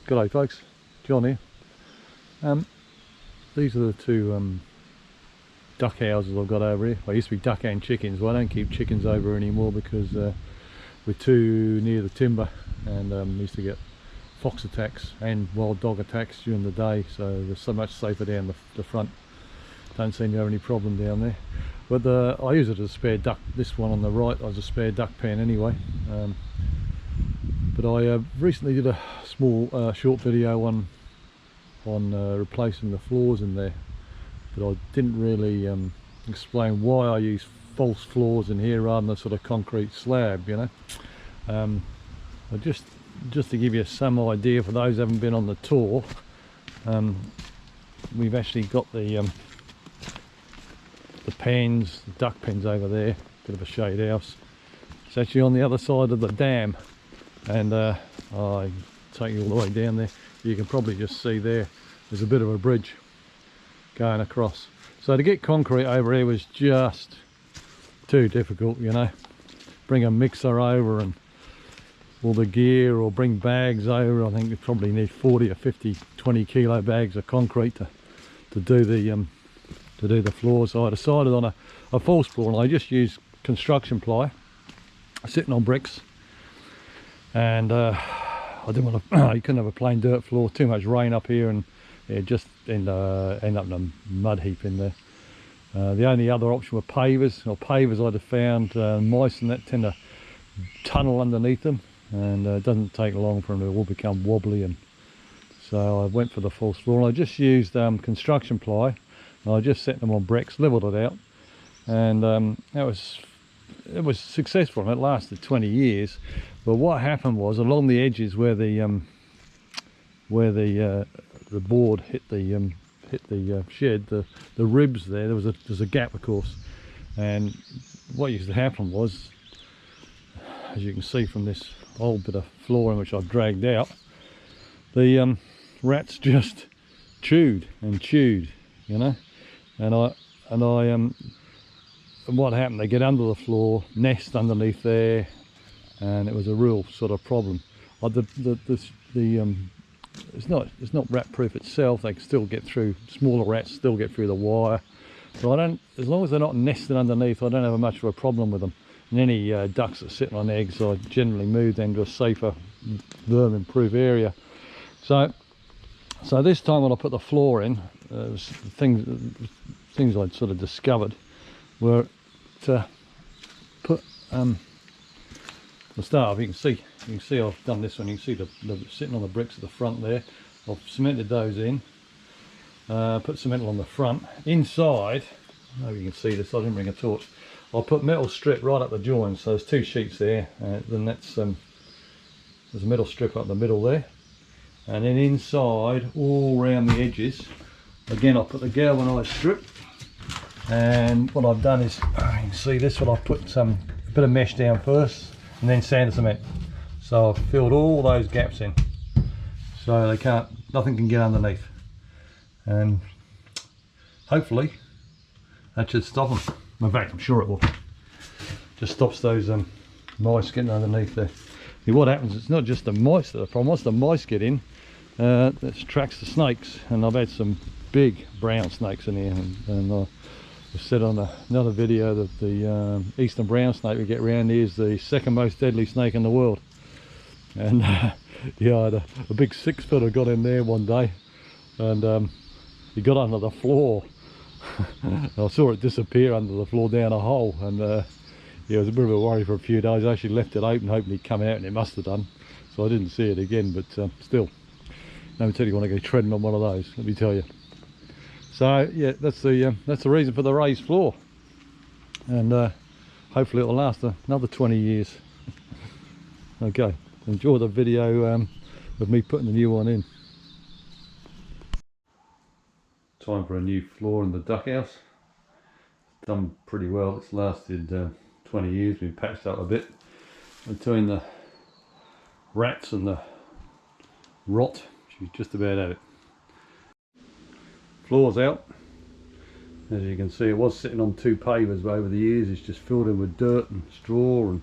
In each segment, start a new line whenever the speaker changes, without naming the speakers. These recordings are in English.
G'day folks, John here. These are the two duck houses I've got over here. I used to be duck and chickens, but I don't keep chickens over anymore because we're too near the timber, and we used to get fox attacks and wild dog attacks during the day, so they're so much safer down the front. Don't seem to have any problem down there. But I use it as a spare duck. This one on the right was a spare duck pen anyway. But I recently did a small short video on replacing the floors in there, but I didn't really explain why I use false floors in here rather than a sort of concrete slab, you know. Just to give you some idea for those who haven't been on the tour, we've actually got the pens, the duck pens over there, bit of a shade house. It's actually on the other side of the dam, and I take you all the way down there. You can probably just see there's a bit of a bridge going across. So to get concrete over here was just too difficult, you know. Bring a mixer over and all the gear, or bring bags over. I think you probably need 40 or 50 20 kilo bags of concrete to do the floor. So I decided on a false floor, and I just used construction ply sitting on bricks, and I didn't want to you couldn't have a plain dirt floor, too much rain up here, and it just end up in a mud heap in there. The only other option were pavers. I'd have found mice and that tend to tunnel underneath them, and it doesn't take long for them to all become wobbly, and so I went for the false floor. And I just used construction ply, and I just set them on bricks, leveled it out, and it was successful, and it lasted 20 years. But what happened was, along the edges where the board hit the shed, the ribs there's a gap, of course. And what used to happen was, as you can see from this old bit of flooring which I've dragged out, the rats just chewed and chewed, you know. And what happened, they get under the floor, nest underneath there, and it was a real sort of problem. It's not rat proof itself. They can still get through, smaller rats still get through the wire, but as long as they're not nested underneath, I don't have much of a problem with them. And any ducks that are sitting on eggs, I generally move them to a safer, vermin proof area. So this time when I put the floor in, things I'd sort of discovered were to put the start. You can see I've done this one. You can see the sitting on the bricks at the front there. I've cemented those in, put cement on the front. Inside, I don't know if you can see this, I didn't bring a torch. I'll put metal strip right up the joins, so there's two sheets there, then that's there's a metal strip up the middle there, and then inside all around the edges again I put the galvanised strip. And what I've done is, you can see this, I've put a bit of mesh down first and then sand cement. So I've filled all those gaps in, so nothing can get underneath, and hopefully that should stop them. In fact, I'm sure it will. Just stops those mice getting underneath there. See, what happens, it's not just the mice that are the problem. Once the mice get in, that attracts the snakes, and I've had some big brown snakes in here, and I've said on another video that the eastern brown snake we get around here is the second most deadly snake in the world. And yeah, I had a big 6-footer got in there one day, and he got under the floor. I saw it disappear under the floor down a hole, and yeah, it was a bit of a worry for a few days. I actually left it open hoping he'd come out, and it must have done, so I didn't see it again. But still, let me tell you, want to go treading on one of those, let me tell you. So yeah, that's the reason for the raised floor, and hopefully it'll last another 20 years. Okay, enjoy the video of me putting the new one in. Time for a new floor in the duck house. Done pretty well. It's lasted 20 years. Been patched up a bit between the rats and the rot. She's just about at it. Floor's out. As you can see, it was sitting on 2 pavers, but over the years it's just filled in with dirt and straw,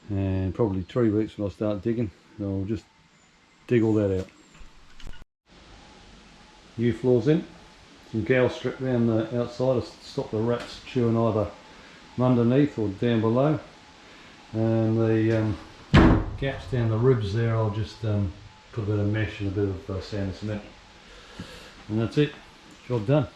and probably 3 weeks when I start digging, I'll just dig all that out. New floors in, some gauze strip around the outside to stop the rats chewing either from underneath or down below, and the gaps down the ribs there I'll just put a bit of mesh and a bit of sand and cement, and that's it, job done.